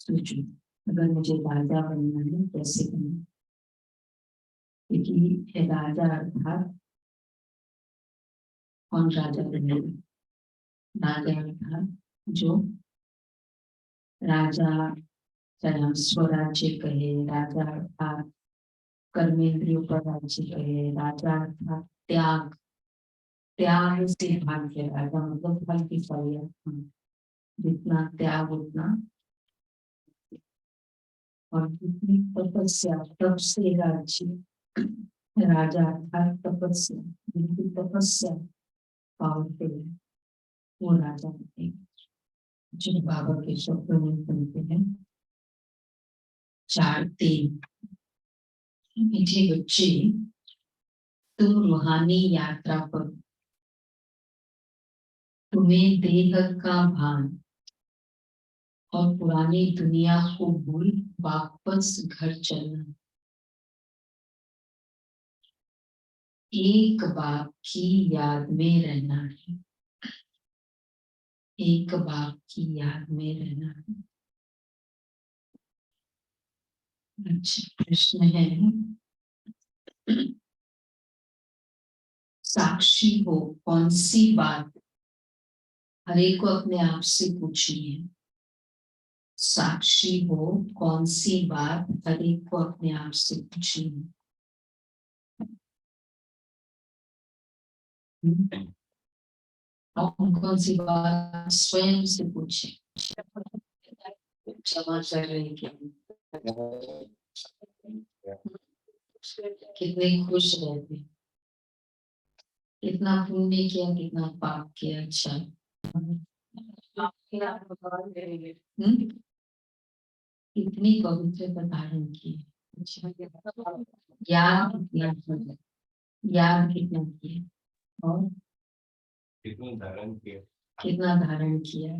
सोचो, अगर मुझे राजा बनना है कैसे बनना, क्योंकि राजा अर्थात कौन राजा बनेगा? राजा अर्थात जो राजा, चाहे हम स्वराज्य कहे, राजा अर्थात कर्मेंद्रियों पर राज्य कहे, राजा अर्थात त्याग, त्याग से भाग्य, राजा मतलब भाग्यशाली। जितना त्याग उतना, और जितनी तपस्या तप से राज्य, राजा अर्थात तपस्या, जिनकी तपस्या पावरफुल है वो राजा होते हैं। जो बाबा के शब्दों में सुनते हैं 4:3, मीठे बच्चे तुम रूहानी यात्रा पर, तुम्हें देह का भान और पुरानी दुनिया को भूल वापस घर चलना। एक बाप की याद में रहना है, एक बाप की याद में रहना है। अच्छा प्रश्न है, साक्षी हो कौन सी बात हर एक को अपने आप से पूछनी है। साक्षी हो कौन सी बात हर एक को अपने आप से पूछनी है। और कौन सी बात स्वयं से पूछे। क्षमा कर रहे क्या, कितने खुश रहते, कितना पुण्य किया, कितना पाप किया। अच्छा कितनी पवित्रता धारण की। अच्छा याद कितना, याद कितना किया और कितना धारण किया।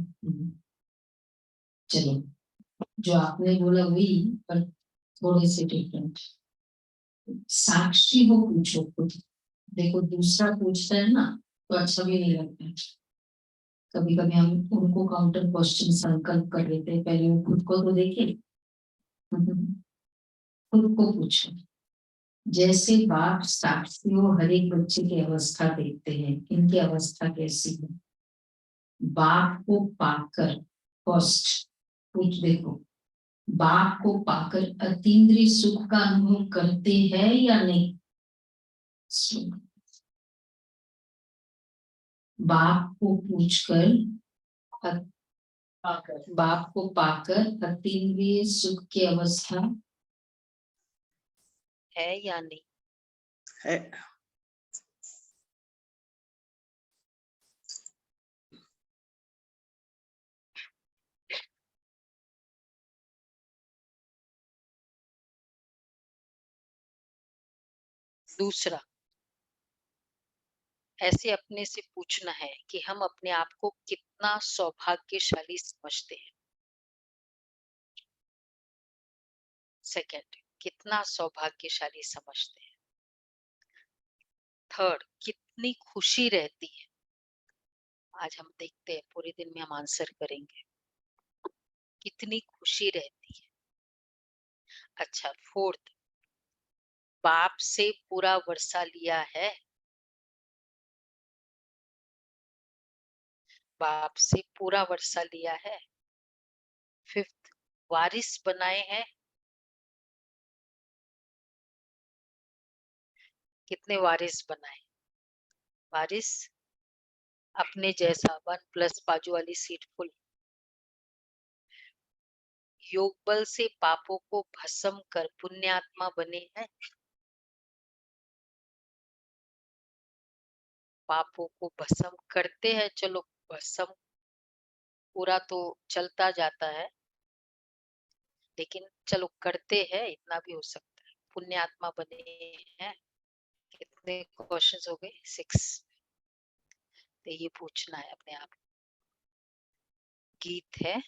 चलो जो आपने बोला वही, पर थोड़े से डिफरेंट। साक्षी हो पूछो खुद। देखो दूसरा पूछता है ना तो अच्छा भी नहीं लगता। कभी कभी हम उनको काउंटर क्वेश्चन संकल्प कर लेते हैं, पहले वो खुद को तो देखे। खुद को पूछो। जैसे बाप साक्षी हो हर एक बच्चे की अवस्था देखते हैं, इनकी अवस्था कैसी है। बाप को पाकर फर्स्ट कुछ देखो, बाप को पाकर अतीन्द्रिय सुख का अनुभव करते हैं या नहीं। सुख बाप को पूछकर, बाप को पाकर अतीन्द्रिय सुख की अवस्था है या नहीं है। दूसरा ऐसे अपने से पूछना है कि हम अपने आप को कितना सौभाग्यशाली समझते हैं। सेकंड, कितना सौभाग्यशाली समझते हैं। थर्ड, कितनी खुशी रहती है। आज हम देखते हैं, पूरे दिन में हम आंसर करेंगे कितनी खुशी रहती है। अच्छा फोर्थ, बाप से पूरा वर्षा लिया है। बाप से पूरा वर्षा लिया है। फिफ्थ, वारिस बनाए हैं। कितने वारिस बनाए। वारिस अपने जैसा 1+ बाजू वाली सीट फुल। योग बल से पापों को भस्म कर पुण्यात्मा बने हैं। पापों को भस्म करते हैं, चलो भस्म पूरा तो चलता जाता है, लेकिन चलो करते हैं इतना भी हो सकता है। पुण्यात्मा बने हैं। कितने क्वेश्चंस हो गए? 6। तो ये पूछना है अपने आप। गीत है,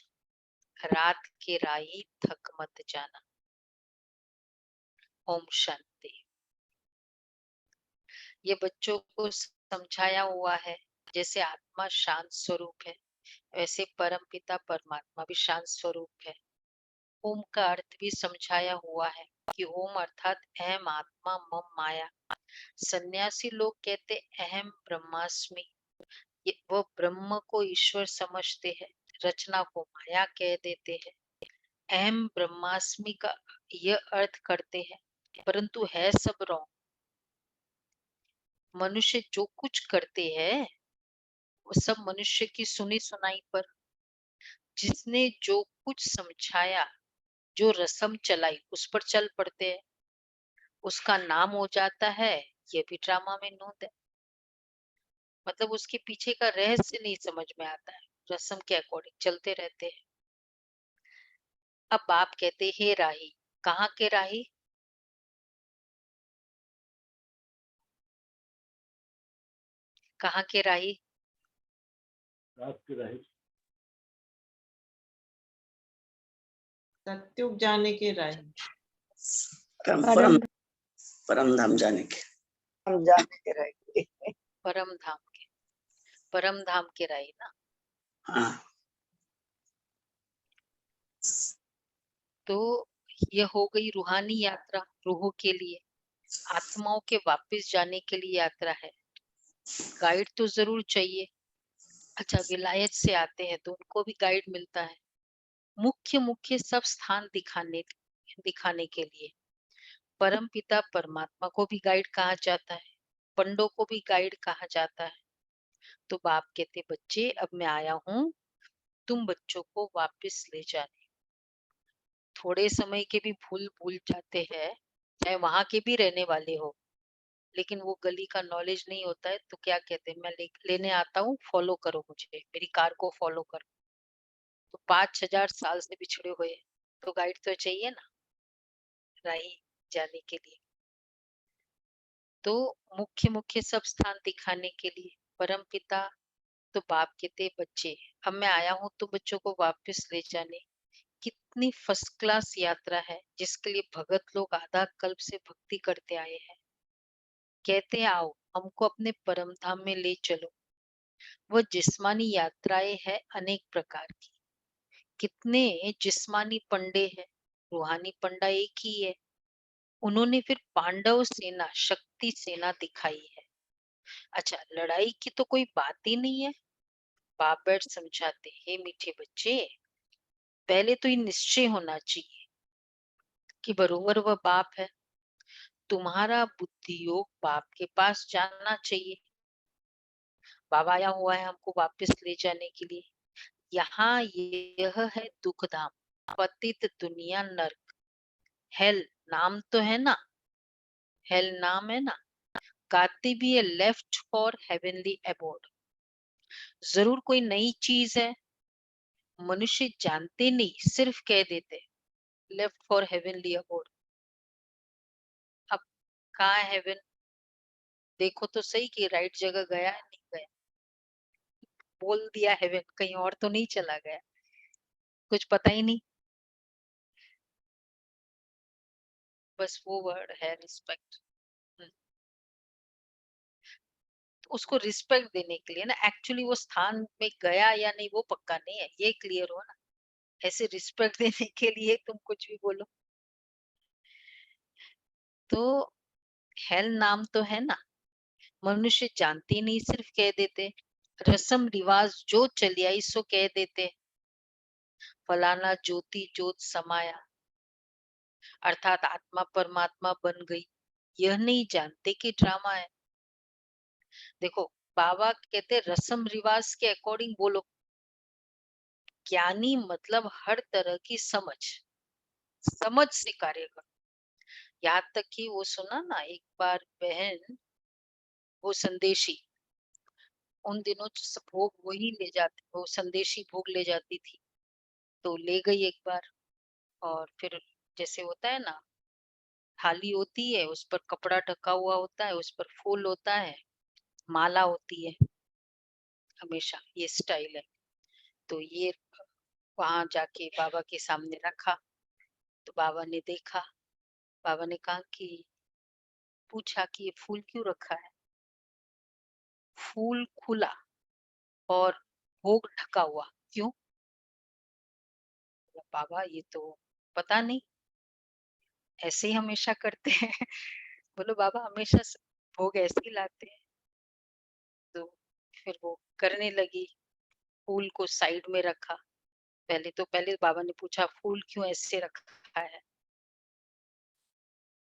रात के राही थक मत जाना। ओम शांति। ये बच्चों को समझाया हुआ है, जैसे आत्मा शांत स्वरूप है वैसे परम पिता परमात्मा भी शांत स्वरूप है। ओम का अर्थ भी समझाया हुआ है कि ओम अर्थात अहम आत्मा मम माया। सन्यासी लोग कहते अहम ब्रह्मास्मि, वो ब्रह्म को ईश्वर समझते हैं, रचना को माया कह देते हैं। अहम ब्रह्मास्मि का यह अर्थ करते हैं, परंतु है सब रॉन्ग। मनुष्य जो कुछ करते हैं वो सब मनुष्य की सुनी सुनाई पर। जिसने जो कुछ समझाया, जो रस्म चलाई उस पर चल पड़ते हैं, उसका नाम हो जाता है ये भी ड्रामा में नोट है। मतलब उसके पीछे का रहस्य नहीं समझ में आता है, रस्म के अकॉर्डिंग चलते रहते हैं। अब बाप कहते हे राही, कहाँ के राही? कहाँ के राही? सत्युग जाने के राही, परम परम धाम जाने के, परम धाम के, परम धाम के राही ना। हाँ। तो यह हो गई रूहानी यात्रा, रूहों के लिए। आत्माओं के वापस जाने के लिए यात्रा है। गाइड तो जरूर चाहिए। अच्छा, विलायत से आते हैं तो उनको भी गाइड मिलता है, मुख्य मुख्य सब स्थान दिखाने के लिए। परम पिता परमात्मा को भी गाइड कहा जाता है, पंडों को भी गाइड कहा जाता है। तो बाप कहते बच्चे अब मैं आया हूँ तुम बच्चों को वापस ले जाने। थोड़े समय के भी भूल जाते हैं, चाहे वहां के भी रहने वाले हो, लेकिन वो गली का नॉलेज नहीं होता है तो क्या कहते हैं, मैं लेने आता हूँ, फॉलो करो मुझे, मेरी कार को फॉलो करो। तो 5000 साल से बिछड़े हुए तो गाइड तो चाहिए ना राही जाने के लिए। तो मुख्य मुख्य सब स्थान दिखाने के लिए परम पिता तो बाप कहते बच्चे अब मैं आया हूँ तो बच्चों को वापस ले जाने। कितनी फर्स्ट क्लास यात्रा है जिसके लिए भगत लोग आधा कल्प से भक्ति करते आए हैं। कहते आओ हमको अपने परम धाम में ले चलो। वह जिस्मानी यात्राएं है अनेक प्रकार की। कितने जिस्मानी पंडे हैं, रूहानी पंडा एक ही है। उन्होंने फिर पांडव सेना, शक्ति सेना दिखाई है। अच्छा, लड़ाई की तो कोई बात ही नहीं है। बाप बैठ समझाते हे मीठे बच्चे, पहले तो ये निश्चय होना चाहिए कि बरोबर वह बाप है। तुम्हारा बुद्धि योग बाप के पास जाना चाहिए। बाबा आया हुआ है हमको वापस ले जाने के लिए। यहाँ यह है दुख धाम, पतित दुनिया नर्क। हेल नाम तो है ना, हेल नाम है ना। गाती भी है लेफ्ट फॉर हेवनली अबोर्ड। जरूर कोई नई चीज है, मनुष्य जानते नहीं, सिर्फ कह देते लेफ्ट फॉर हेवनली अबोर्ड। अब कहाँ है हेवन? देखो तो सही कि राइट जगह गया है नहीं गया। बोल दिया हेवन, कहीं और तो नहीं चला गया, कुछ पता ही नहीं। बस वो वर्ड है रिस्पेक्ट। तो उसको रिस्पेक्ट देने के लिए ना, एक्चुअली वो स्थान में गया या नहीं वो पक्का नहीं है, ये क्लियर हो ना। ऐसे रिस्पेक्ट देने के लिए तुम कुछ भी बोलो। तो हेल नाम तो है ना, मनुष्य जानते नहीं, सिर्फ कह देते। रस्म रिवाज जो चली आई सो कह देते, फलाना ज्योति ज्योत समाया, अर्थात आत्मा परमात्मा बन गई। यह नहीं जानते कि ड्रामा है। देखो बाबा कहते रस्म रिवाज के अकॉर्डिंग बोलो। ज्ञानी मतलब हर तरह की समझ से कार्य करो। यहाँ तक कि वो सुना ना एक बार बहन, वो संदेशी, उन दिनों भोग वही ले जाती, वो संदेशी भोग ले जाती थी। तो ले गई एक बार, और फिर जैसे होता है ना, थाली होती है उस पर कपड़ा ढका हुआ होता है, उस पर फूल होता है, माला होती है, हमेशा ये स्टाइल है। तो ये वहां जाके बाबा के सामने रखा। तो बाबा ने देखा, बाबा ने कहा कि, पूछा कि ये फूल क्यों रखा है? फूल खुला और भोग ढका हुआ, क्यों? बाबा ये तो पता नहीं, ऐसे ही हमेशा करते हैं। बोलो बाबा हमेशा भोग ऐसे ही लाते हैं। तो फिर वो करने लगी, फूल को साइड में रखा। पहले बाबा ने पूछा फूल क्यों ऐसे रखा है?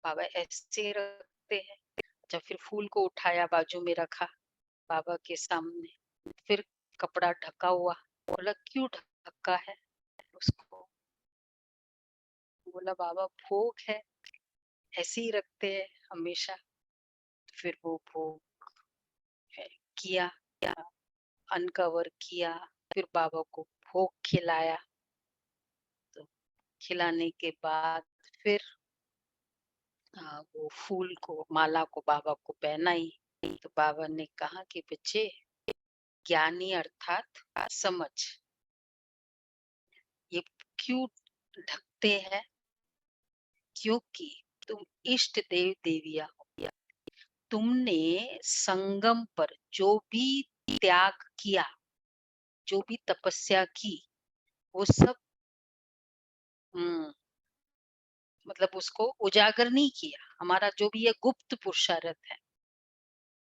बाबा ऐसे रखते हैं। जब फिर फूल को उठाया, बाजू में रखा बाबा के सामने, फिर कपड़ा ढका हुआ। बोला क्यों ढका है उसको? बोला बाबा भोग है, ऐसे ही रखते हैं हमेशा। फिर वो भोग किया, अनकवर किया, फिर बाबा को भोग खिलाया। तो खिलाने के बाद फिर वो फूल को, माला को बाबा को पहनाई। तो बाबा ने कहा कि बच्चे, ज्ञानी अर्थात समझ, ये क्यों ढकते हैं? क्योंकि तुम इष्ट देव देविया हो। तुमने संगम पर जो भी त्याग किया, जो भी तपस्या की, वो सब मतलब उसको उजागर नहीं किया। हमारा जो भी ये गुप्त पुरुषार्थ है,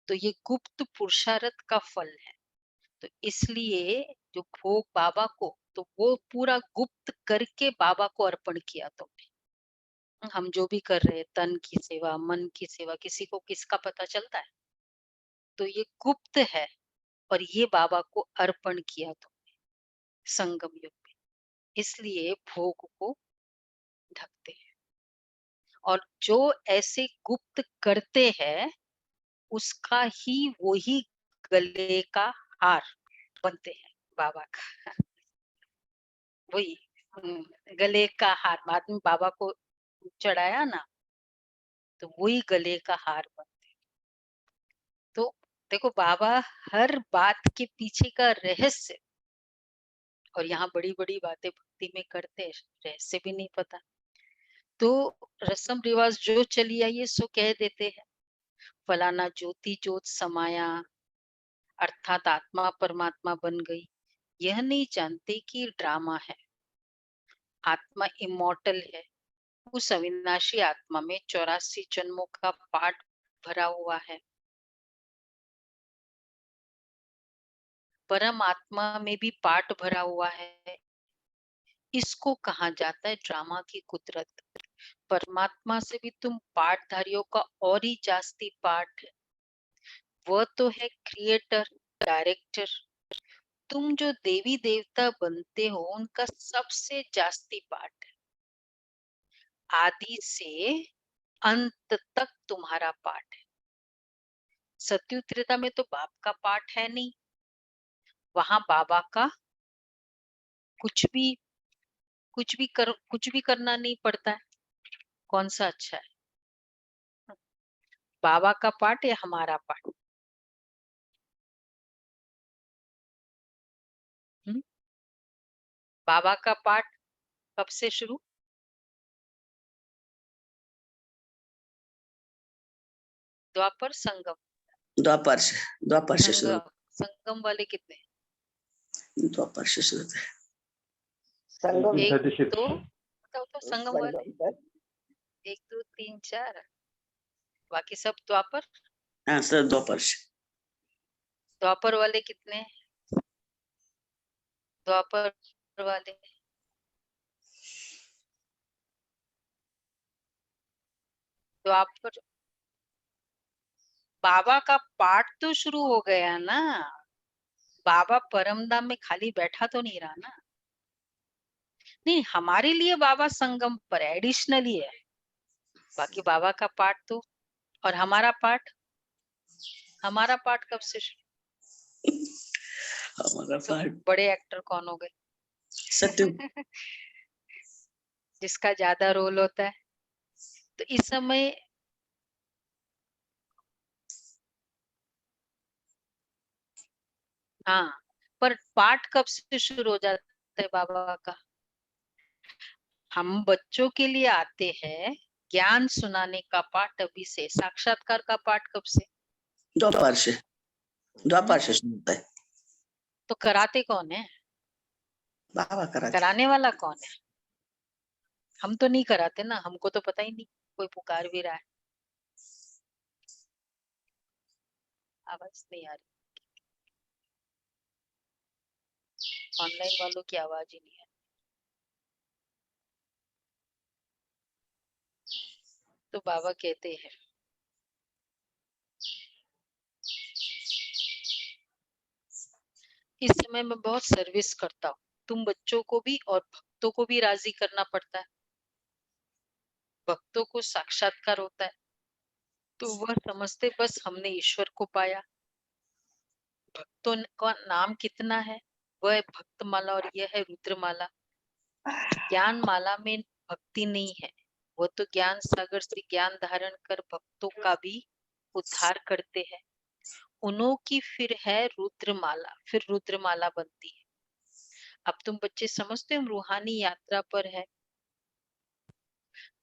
तो ये गुप्त पुरुषार्थ का फल है। तो इसलिए जो भोग बाबा को, तो वो पूरा गुप्त करके बाबा को अर्पण किया तुमने। हम जो भी कर रहे हैं, तन की सेवा, मन की सेवा, किसी को किसका पता चलता है? तो ये गुप्त है और ये बाबा को अर्पण किया तुमने संगम युग में, इसलिए भोग को ढकते हैं। और जो ऐसे गुप्त करते हैं, उसका ही वही गले का हार बनते हैं बाबा का। वही गले का हार बाद में बाबा को चढ़ाया ना, तो वही गले का हार बनते हैं। तो देखो बाबा हर बात के पीछे का रहस्य, और यहाँ बड़ी बड़ी बातें भक्ति में करते हैं, रहस्य भी नहीं पता। तो रस्म रिवाज जो चली आई है सो कह देते हैं, फलाना ज्योति ज्योत समाया, अर्थात आत्मा परमात्मा बन गई। यह नहीं जानते कि ड्रामा है। आत्मा इमॉर्टल है। उस अविनाशी आत्मा में 84 जन्मों का पाठ भरा हुआ है। परम आत्मा में भी पाठ भरा हुआ है। इसको कहा जाता है ड्रामा की कुदरत। परमात्मा से भी तुम पाठधारियों का और ही जास्ती पाठ है। वह तो है क्रिएटर, डायरेक्टर। तुम जो देवी देवता बनते हो, उनका सबसे जास्ती पाठ है। आदि से अंत तक तुम्हारा पाठ है। सत्युग त्रेता में तो बाप का पाठ है नहीं, वहां बाबा का कुछ भी करना नहीं पड़ता है। कौन सा अच्छा है, बाबा का पाठ या हमारा पाठ? बाबा का पाठ कब से शुरू? द्वापर संगम। द्वापर से शुरू। संगम वाले कितने? द्वापर से शुरू थे। संगम एक 36 दो बताओ तो संगम वाले। संगम पर 1 2 3 4, बाकी सब द्वापर। हाँ सर, द्वापर से। द्वापर वाले कितने? द्वापर वाले द्वापर, बाबा का पाठ तो शुरू हो गया ना। बाबा परमधाम में खाली बैठा तो नहीं रहा ना। नहीं, हमारे लिए बाबा संगम पर एडिशनली है। बाकी बाबा का पाठ तो, और हमारा पाठ कब से शुरू? हमारा तो पाठ बड़े एक्टर कौन हो गए? सत्युग। जिसका ज्यादा रोल होता है। तो इस समय हाँ, पर पाठ कब से शुरू हो जाता है बाबा का? हम बच्चों के लिए आते हैं, ज्ञान सुनाने का पाठ अभी से। साक्षात्कार का पाठ कब से? द्वापर से। द्वापर से शुरू होता है। तो कराते कौन है? बाबा कराते। कराने वाला कौन है? हम तो नहीं कराते ना, हमको तो पता ही नहीं कोई पुकार भी रहा है। आवाज नहीं आ रही, ऑनलाइन वालों की आवाज ही नहीं है। तो बाबा कहते हैं इस समय मैं बहुत सर्विस करता हूँ, तुम बच्चों को भी और भक्तों को भी राजी करना पड़ता है। भक्तों को साक्षात्कार होता है तो वह समझते बस हमने ईश्वर को पाया। भक्तों का नाम कितना है, वह है भक्तमाला और यह है रुद्रमाला। ज्ञान माला में भक्ति नहीं है, वो तो ज्ञान सागर से ज्ञान धारण कर भक्तों का भी उद्धार करते हैं। उन्हों की फिर है रुद्रमाला, फिर रुद्रमाला बनती है। अब तुम बच्चे समझते हो हम रूहानी यात्रा पर है।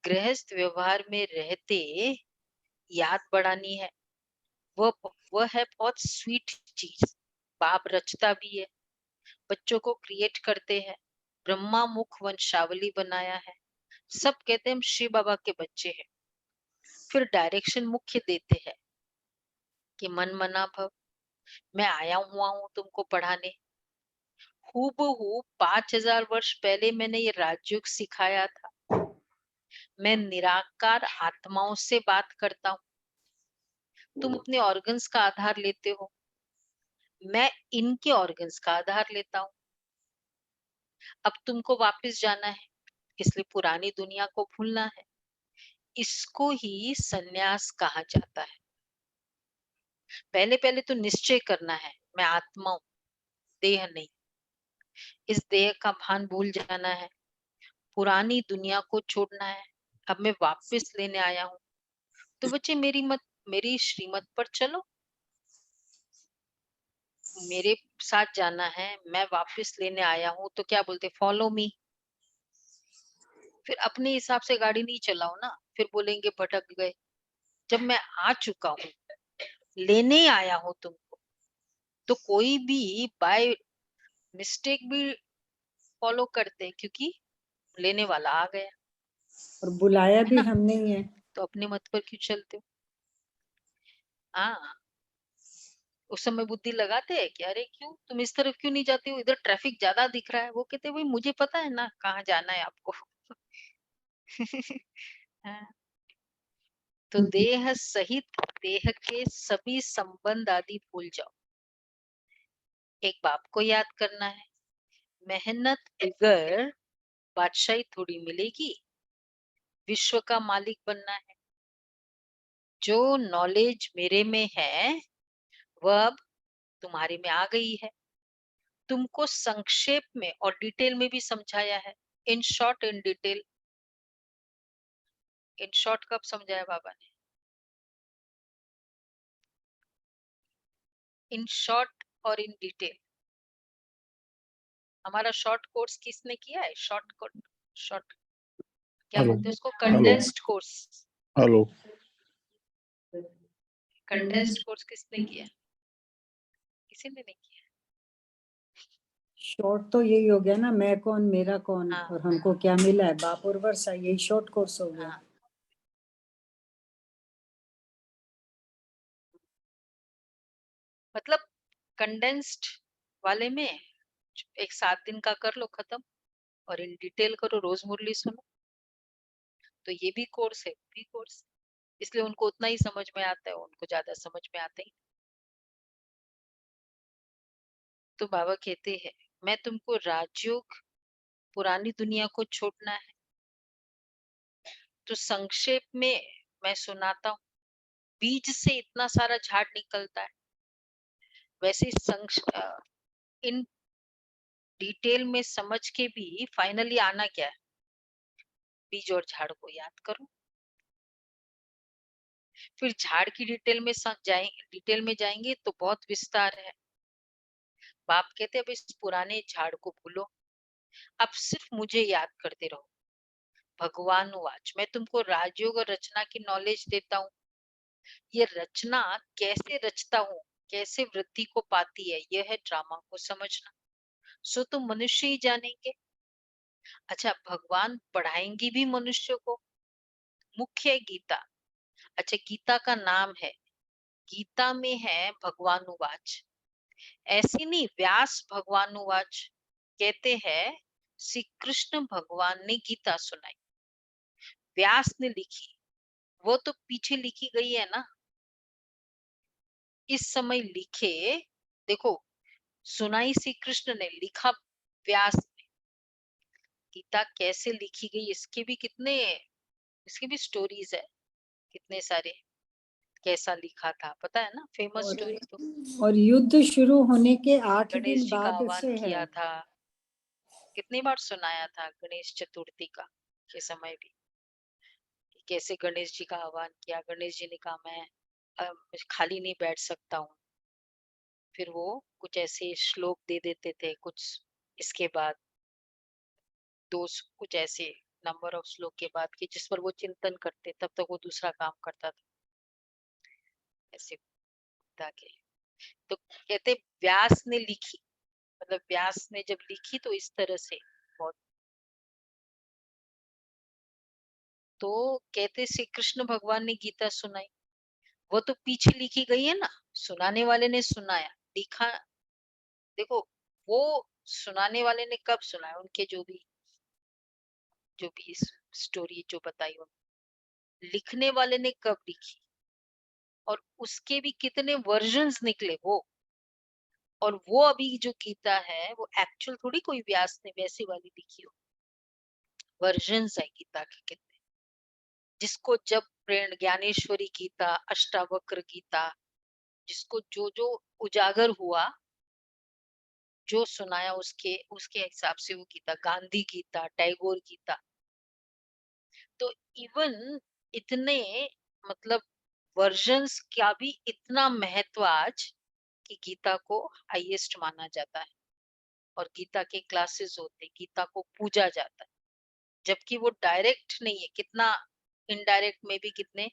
गृहस्थ व्यवहार में रहते याद बढ़ानी है, वह है बहुत स्वीट चीज। बाप रचता भी है, बच्चों को क्रिएट करते हैं। ब्रह्मा मुख वंशावली बनाया है, सब कहते हैं हम शिव बाबा के बच्चे हैं। फिर डायरेक्शन मुख्य देते हैं कि मन मना भव, मैं आया हुआ हूँ तुमको पढ़ाने। हूबहू 5000 वर्ष पहले मैंने ये राजयोग सिखाया था। मैं निराकार आत्माओं से बात करता हूँ, तुम अपने ऑर्गन्स का आधार लेते हो, मैं इनके ऑर्गन्स का आधार लेता हूँ। अब तुमको वापस जाना है, इसलिए पुरानी दुनिया को भूलना है। इसको ही सन्यास कहा जाता है। पहले पहले तो निश्चय करना है मैं आत्मा हूँ, देह नहीं। इस देह का भान भूल जाना है, पुरानी दुनिया को छोड़ना है। अब मैं वापस लेने आया हूँ। तो बच्चे मेरी श्रीमत पर चलो, मेरे साथ जाना है, मैं वापस लेने आया हूँ। तो क्या बोलते, फॉलो मी। फिर अपने हिसाब से गाड़ी नहीं चलाओ ना, फिर बोलेंगे भटक गए। जब मैं आ चुका हूँ, लेने आया हूँ तुमको, तो कोई भी बाय मिस्टेक भी फॉलो करते हैं, क्योंकि लेने वाला आ गया और बुलाया है भी ना। हमने ही है। तो अपने मत पर क्यों चलते हो। हाँ, उस समय बुद्धि लगाते हैं कि अरे क्यों तुम इस तरफ क्यों नहीं जाते हो, इधर ट्रैफिक ज्यादा दिख रहा है। वो कहते हैं भाई मुझे पता है ना कहाँ जाना है आपको। हाँ, तो देह सहित देह के सभी संबंध आदि भूल जाओ। एक बाप को याद करना है। मेहनत बगैर बादशाही थोड़ी मिलेगी, विश्व का मालिक बनना है। जो नॉलेज मेरे में है वह अब तुम्हारे में आ गई है। तुमको संक्षेप में और डिटेल में भी समझाया है। In short in detail. In short कब समझाया बाबा ने, इन शॉर्ट और इन डिटेल। हमारा शॉर्ट कोर्स किसने किया है, शॉर्ट क्या हेलो बोलते हैं उसको, condensed course. Hello condensed course किसने किया, किसी ने नहीं किया। शॉर्ट तो यही हो गया ना, मैं कौन मेरा कौन हाँ, और हमको क्या मिला है, बाप और वर्षा, यही शॉर्ट कोर्स हो गया। हाँ। मतलब कंडेंस्ड वाले में एक 7 दिन का कर लो खत्म, और इन डिटेल करो, रोज मुरली सुनो। तो ये भी कोर्स है, भी कोर्स। इसलिए उनको उतना ही समझ में आता है, उनको ज्यादा समझ में आता ही। तो बाबा कहते हैं मैं तुमको राजयोग पुरानी दुनिया को छोड़ना है। तो संक्षेप में मैं सुनाता हूँ। बीज से इतना सारा झाड़ निकलता है, वैसे इन डिटेल में समझ के भी फाइनली आना क्या है, बीज और झाड़ को याद करो। फिर झाड़ की डिटेल में जाएंगे तो बहुत विस्तार है। बाप कहते अब इस पुराने झाड़ को भूलो, अब सिर्फ मुझे याद करते रहो। भगवान वाच, मैं तुमको राजयोग और रचना की नॉलेज देता हूँ। ये रचना कैसे रचता हूँ, कैसे वृद्धि को पाती है, यह है ड्रामा को समझना। सो तुम मनुष्य ही जानेंगे। अच्छा, भगवान पढ़ाएंगे भी मनुष्य को। मुख्य है गीता। अच्छा, गीता का नाम है, गीता में है भगवानुवाच। ऐसे नहीं व्यास भगवानुवाच कहते हैं, श्री कृष्ण भगवान ने गीता सुनाई, व्यास ने लिखी, वो तो पीछे लिखी गई है ना, इस समय लिखे। देखो, सुनाई श्री कृष्ण ने, लिखा व्यास ने। गीता कैसे लिखी गई इसके भी स्टोरीज है कितने सारे, कैसा लिखा था पता है ना, फेमस स्टोरी तो। और युद्ध शुरू होने के 8 गणेश दिन जी का बाद आह्वान से किया है। था, कितनी बार सुनाया था गणेश चतुर्थी का के समय भी, कि कैसे गणेश जी का आह्वान किया। गणेश जी ने कहा मैं खाली नहीं बैठ सकता हूँ। फिर वो कुछ ऐसे श्लोक दे देते थे, कुछ इसके बाद कुछ ऐसे नंबर ऑफ श्लोक के बाद कि जिस पर वो चिंतन करते, तब तक वो दूसरा काम करता था, ऐसे ताकि। तो कहते व्यास ने लिखी, मतलब व्यास ने जब लिखी तो इस तरह से बहुत। तो कहते श्री कृष्ण भगवान ने गीता सुनाई, वो तो पीछे लिखी गई है ना, सुनाने वाले ने सुनाया, लिखा। देखो, वो सुनाने वाले ने कब सुनाया, उनके जो भी स्टोरी जो बताई उन्होंने, लिखने वाले ने कब लिखी, और उसके भी कितने वर्जन्स निकले वो। और वो अभी जो गीता है वो एक्चुअल थोड़ी कोई व्यास ने वैसी वाली लिखी हो, वर्जन्स है गीता के कितने, जिसको जब प्रेरण ज्ञानेश्वरी गीता, अष्टावक्र गीता, जिसको जो जो उजागर हुआ, जो सुनाया उसके उसके हिसाब से वो गीता, गांधी गीता, टैगोर गीता। तो इवन इतने, मतलब वर्जन्स का भी इतना महत्व आज, कि गीता को हाईएस्ट माना जाता है, और गीता के क्लासेस होते, गीता को पूजा जाता है, जबकि वो डायरेक्ट नहीं है, कितना इनडायरेक्ट में भी कितने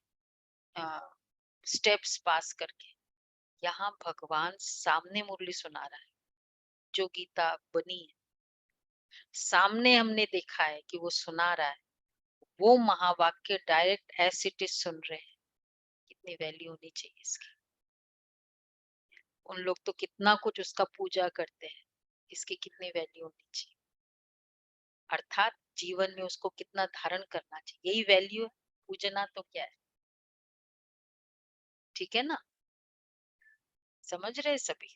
स्टेप्स पास करके यहाँ भगवान सामने मुरली सुना रहा है। जो गीता बनी है सामने हमने देखा है कि वो सुना रहा है, वो महावाक्य डायरेक्ट एज इट इज सुन रहे हैं। कितनी वैल्यू होनी चाहिए इसकी। उन लोग तो कितना कुछ उसका पूजा करते हैं, इसकी कितनी वैल्यू होनी चाहिए, अर्थात जीवन में उसको कितना धारण करना चाहिए, यही वैल्यू है। पूजना तो क्या है, ठीक है ना, समझ रहे सभी।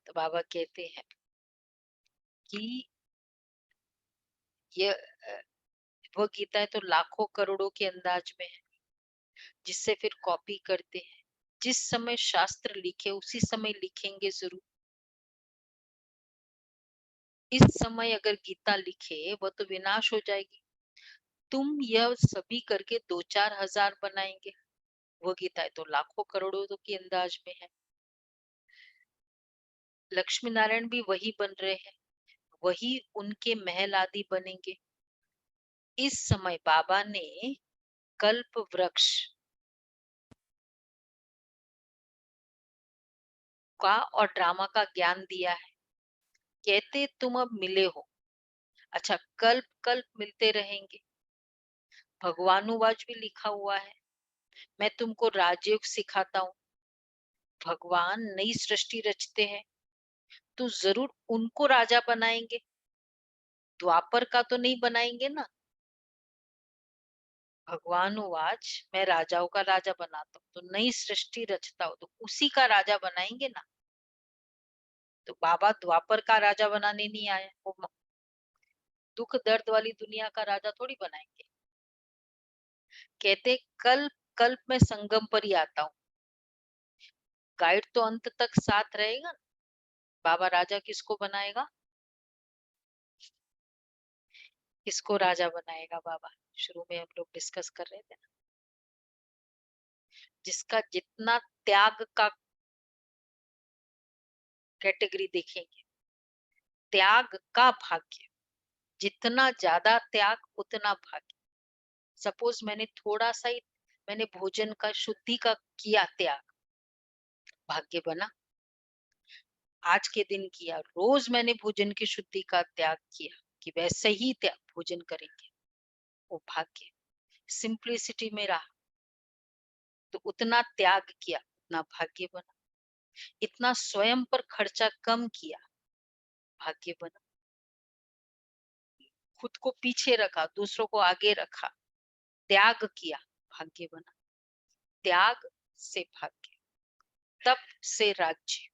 तो बाबा कहते हैं कि ये वो गीता है तो लाखों करोड़ों के अंदाज में है, जिससे फिर कॉपी करते हैं। जिस समय शास्त्र लिखे उसी समय लिखेंगे जरूर। इस समय अगर गीता लिखे वो तो विनाश हो जाएगी। तुम यह सभी करके 2-4 हजार बनाएंगे, वो गीता है तो लाखों करोड़ों के अंदाज में है। लक्ष्मी नारायण भी वही बन रहे हैं, वही उनके महल आदि बनेंगे। इस समय बाबा ने कल्प वृक्ष का और ड्रामा का ज्ञान दिया है। कहते तुम अब मिले हो, अच्छा कल्प कल्प मिलते रहेंगे। भगवानुवाच भी लिखा हुआ है, मैं तुमको राजयोग सिखाता हूँ। भगवान नई सृष्टि रचते हैं तो जरूर उनको राजा बनाएंगे, द्वापर का तो नहीं बनाएंगे ना। भगवानुवाच मैं राजाओं का राजा बनाता हूँ, तो नई सृष्टि रचता हूँ तो उसी का राजा बनाएंगे ना। तो बाबा द्वापर का राजा बनाने नहीं आए, वो दुख दर्द वाली दुनिया का राजा थोड़ी बनाएंगे। कहते कल्प कल्प में संगम पर ही आता हूँ, गाइड तो अंत तक साथ रहेगा। बाबा राजा किसको बनाएगा, किसको राजा बनाएगा बाबा, शुरू में हम लोग डिस्कस कर रहे थे ना। जिसका जितना त्याग का कैटेगरी देखेंगे, त्याग का भाग्य, जितना ज्यादा त्याग उतना भाग्य। सपोज मैंने थोड़ा सा ही, मैंने भोजन का शुद्धि का किया त्याग, भाग्य बना। आज के दिन किया, रोज मैंने भोजन की शुद्धि का त्याग किया, कि वैसे ही भोजन करेंगे, वो भाग्य। सिंप्लिसिटी में रहा तो उतना त्याग किया, उतना भाग्य बना। इतना स्वयं पर खर्चा कम किया, भाग्य बना। खुद को पीछे रखा, दूसरों को आगे रखा, त्याग किया, भाग्य बना। त्याग से भाग्य, तप से राज्य।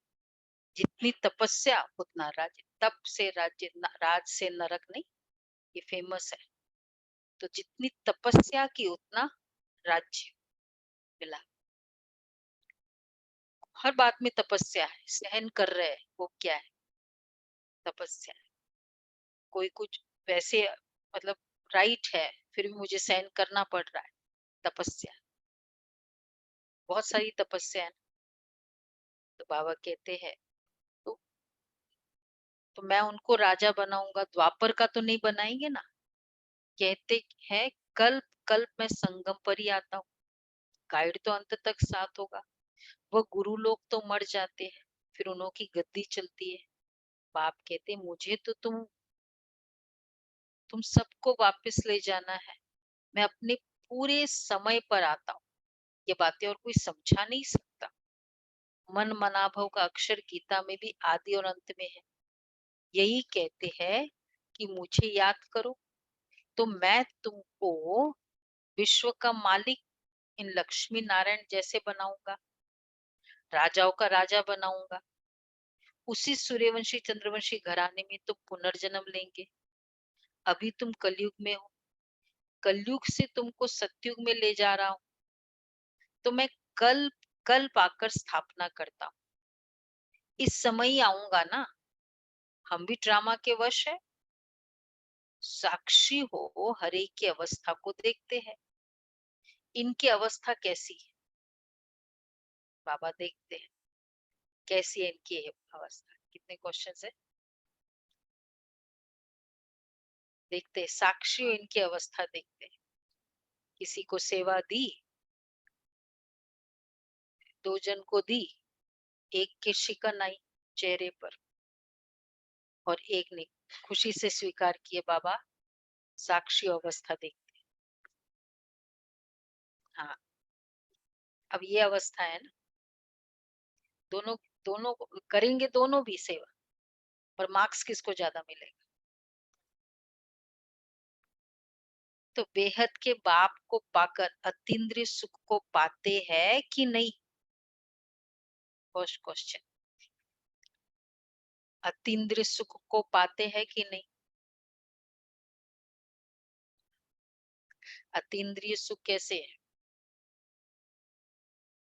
जितनी तपस्या उतना राज्य, तप से राज्य, राज से नरक नहीं, ये फेमस है। तो जितनी तपस्या की उतना राज्य मिला। हर बात में तपस्या है, सहन कर रहे हैं, वो क्या है? तपस्या है। कोई कुछ वैसे मतलब राइट है, फिर भी मुझे सहन करना पड़ रहा है, तपस्या। बहुत सारी तपस्या है। तो बाबा कहते हैं तो मैं उनको राजा बनाऊंगा, द्वापर का तो नहीं बनाएंगे ना। कहते हैं कल्प कल्प में संगम पर ही आता हूँ, गाइड तो अंत तक साथ होगा। वो गुरु लोग तो मर जाते हैं, फिर उन्हों की गद्दी चलती है। बाप कहते मुझे तो तुम सबको वापस ले जाना है, मैं अपने पूरे समय पर आता हूँ। ये बातें और कोई समझा नहीं सकता। मन मनाभव का अक्षर गीता में भी आदि और अंत में है। यही कहते हैं कि मुझे याद करो तो मैं तुमको विश्व का मालिक इन लक्ष्मी नारायण जैसे बनाऊंगा, राजाओं का राजा बनाऊंगा। उसी सूर्यवंशी चंद्रवंशी घराने में तुम पुनर्जन्म लेंगे। अभी तुम कलयुग में हो, कलयुग से तुमको सतयुग में ले जा रहा हूं। तो मैं कल कल पाकर स्थापना करता हूँ। इस समय ही आऊंगा ना। हम भी ड्रामा के वश है। साक्षी हो, हर एक की अवस्था को देखते हैं। इनकी अवस्था कैसी है बाबा देखते हैं, कैसी है इनकी अवस्था। कितने क्वेश्चंस है देखते हैं। साक्षी हो, इनकी अवस्था देखते हैं। किसी को सेवा दी, 2 जन को दी, एक के शिकन आई चेहरे पर और एक ने खुशी से स्वीकार किए। बाबा साक्षी अवस्था देखते हैं। हाँ, अब ये अवस्था है ना। दोनों दोनों करेंगे, दोनों भी सेवा, पर मार्क्स किसको ज्यादा मिलेगा? तो बेहद के बाप को पाकर अतीन्द्रिय सुख को पाते हैं कि नहीं? फर्स्ट क्वेश्चन, अतीन्द्रिय सुख को पाते हैं कि नहीं? अतीन्द्रिय सुख कैसे है?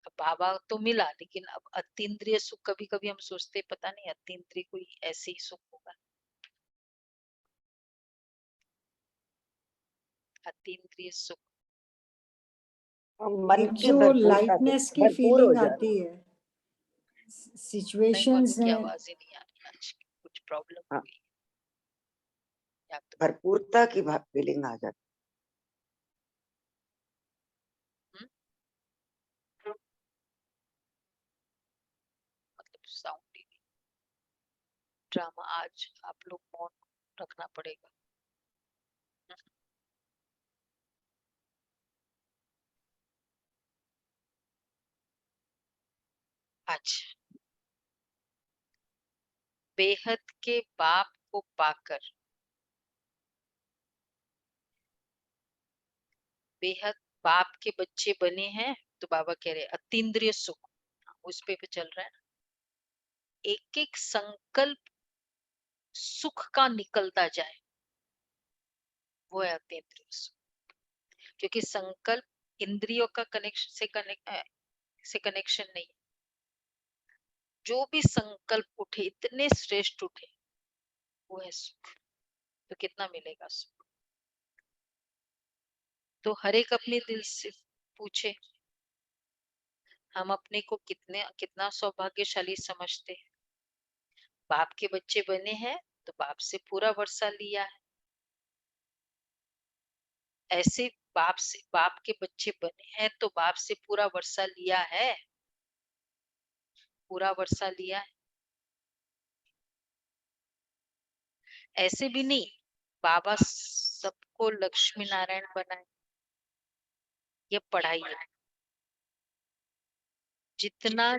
अब बाबा तो मिला, लेकिन अब अतीन्द्रिय सुख कभी कभी हम सोचते पता नहीं अतीन्द्रिय कोई ऐसे ही सुख होगा। अतीन्द्रिय सुख मन एक की जो भरपूरता लाइटनेस की भरपूर हो फीलिंग जाना। आती है, नहीं, सिचुएशंस की हैं। आवाज ही नहीं आ रही आज, कुछ प्रॉब्लम हाँ। हुई या तो भरपूरता की फीलिंग आ जाती। मतलब साउंड ही नहीं। ड्रामा आज आप लोग मौन रखना पड़ेगा। अच्छा, बेहद के बाप को पाकर, बेहद बाप के बच्चे बने हैं तो बाबा कह रहे अतीन्द्रिय सुख, उस पे भी चल रहा है ना। एक एक संकल्प सुख का निकलता जाए, वो है अतीन्द्रिय सुख। क्योंकि संकल्प इंद्रियों का से कनेक्शन नहीं। जो भी संकल्प उठे, इतने श्रेष्ठ उठे, वो है सुख। तो कितना मिलेगा सुख? तो हर एक अपने दिल से पूछे, हम अपने को कितना सौभाग्यशाली समझते हैं। बाप के बच्चे बने हैं तो बाप से पूरा वर्षा लिया है। ऐसे बाप के बच्चे बने हैं तो बाप से पूरा वर्षा लिया है, पूरा वर्षा लिया है। ऐसे भी नहीं, बाबा सबको लक्ष्मी नारायण बनाए, ये पढ़ाई है। जितना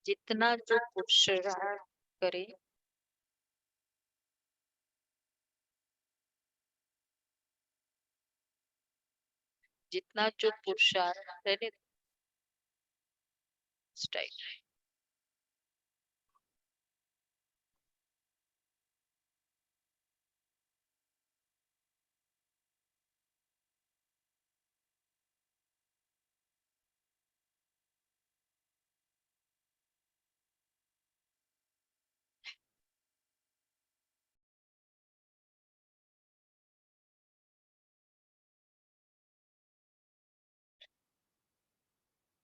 जितना जो पुरुषार्थ करे, जितना जो पुरुषार्थ करे, स्टाइल